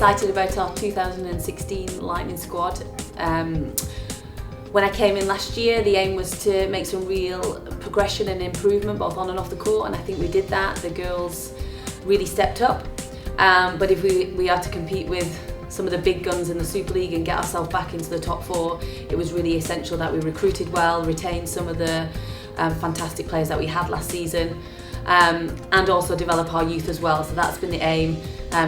excited about our 2016 Lightning squad. When I came in last year, the aim was to make some real progression and improvement both on and off the court, and I think we did that. The girls really stepped up. But if we are to compete with some of the big guns in the Super League and get ourselves back into the top four, it was really essential that we recruited well, retained some of the fantastic players that we had last season, and also develop our youth as well. So that's been the aim,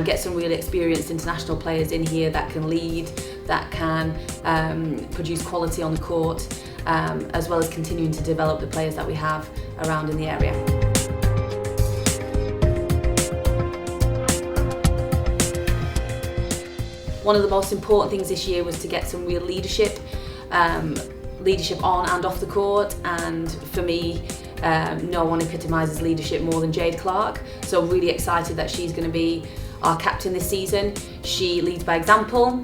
get some really experienced international players in here that can lead, that can produce quality on the court, as well as continuing to develop the players that we have around in the area. One of the most important things this year was to get some real leadership on and off the court, and for me, no one epitomises leadership more than Jade Clark. So I'm really excited that she's going to be our captain this season. She leads by example.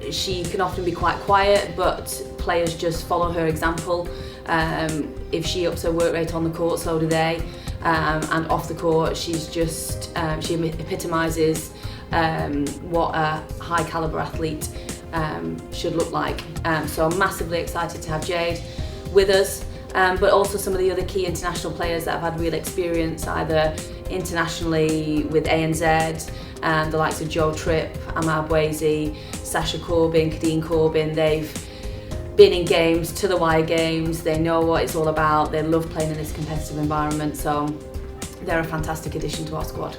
She can often be quite quiet, but players just follow her example. If she ups her work rate on the court, so do they. And off the court, she's just she epitomises what a high calibre athlete should look like. So I'm massively excited to have Jade with us, but also some of the other key international players that have had real experience either internationally with ANZ, the likes of Joe Tripp, Amar Bwezi, Sasha Corbin, Kadeen Corbin. They've been in games, to the wire games, they know what it's all about, they love playing in this competitive environment, so they're a fantastic addition to our squad.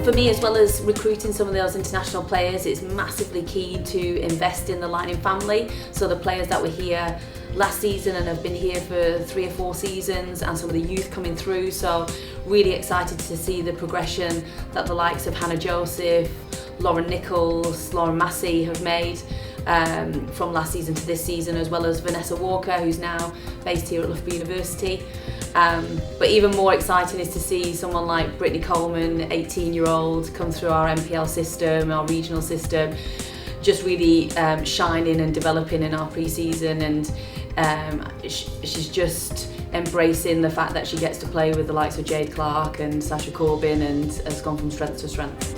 For me, as well as recruiting some of those international players, it's massively key to invest in the Lightning family. So the players that were here last season and have been here for 3 or 4 seasons, and some of the youth coming through. So really excited to see the progression that the likes of Hannah Joseph, Lauren Nichols, Lauren Massey have made from last season to this season, as well as Vanessa Walker, who's now based here at Loughborough University. But even more exciting is to see someone like Brittany Coleman, 18-year-old, come through our MPL system, our regional system, just really shining and developing in our pre-season, and she's just embracing the fact that she gets to play with the likes of Jade Clark and Sasha Corbin, and has gone from strength to strength.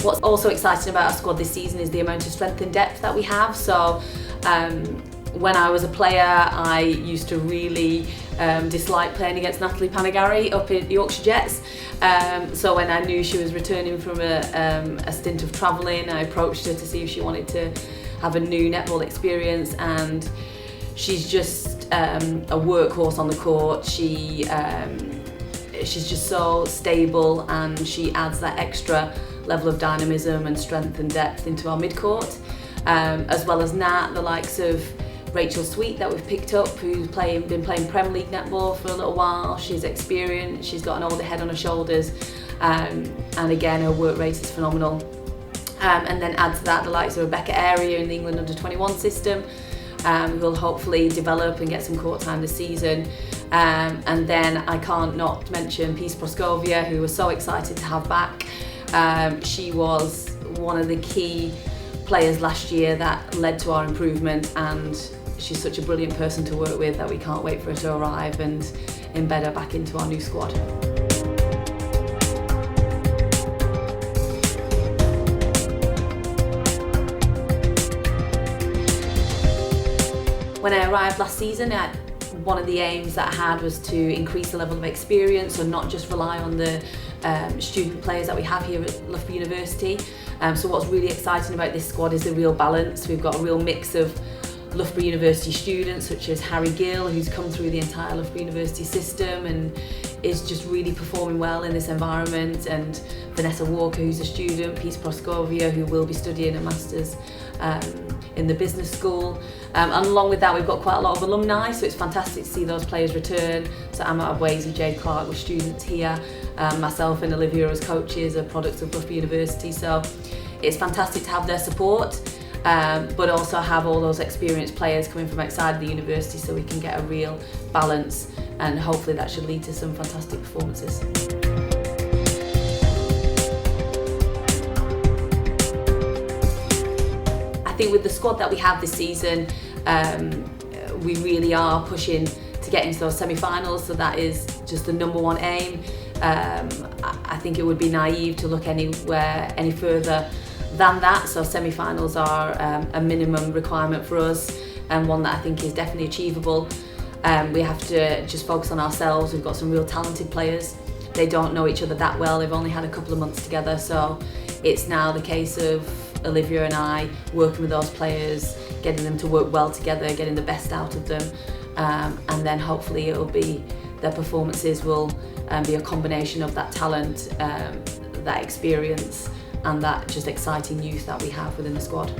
What's also exciting about our squad this season is the amount of strength and depth that we have. So when I was a player, I used to really dislike playing against Natalie Panigari up in Yorkshire Jets. So when I knew she was returning from a stint of travelling, I approached her to see if she wanted to have a new netball experience, and she's just a workhorse on the court. She's just so stable, and she adds that extra level of dynamism and strength and depth into our mid-court, as well as Nat, the likes of Rachel Sweet that we've picked up, who's been playing Premier League netball for a little while. She's experienced, she's got an older head on her shoulders, and again her work rate is phenomenal. And then add to that the likes of Rebecca Area in the England under-21 system, who will hopefully develop and get some court time this season. And then I can't not mention Peace Proskovia, who we're so excited to have back. She was one of the key players last year that led to our improvement, and she's such a brilliant person to work with that we can't wait for her to arrive and embed her back into our new squad. When I arrived last season, one of the aims that I had was to increase the level of experience and not just rely on the student players that we have here at Loughborough University. So what's really exciting about this squad is the real balance. We've got a real mix of Loughborough University students, such as Harry Gill, who's come through the entire Loughborough University system and is just really performing well in this environment, and Vanessa Walker, who's a student, Peace Proskovia, who will be studying a Masters in the business school. And along with that, we've got quite a lot of alumni, so it's fantastic to see those players return. So Amar Bwezi, Jade Clark were students here, myself and Olivia as coaches are products of Loughborough University, so it's fantastic to have their support, but also have all those experienced players coming from outside of the university, so we can get a real balance, and hopefully that should lead to some fantastic performances. I think with the squad that we have this season, we really are pushing to get into those semi-finals, so that is just the number one aim. I think it would be naive to look anywhere any further than that, so semi-finals are a minimum requirement for us, and one that I think is definitely achievable. We have to just focus on ourselves. We've got some real talented players. They don't know each other that well, they've only had a couple of months together, so it's now the case of Olivia and I working with those players, getting them to work well together, getting the best out of them, and then hopefully it'll be their performances will be a combination of that talent, that experience, and that just exciting youth that we have within the squad.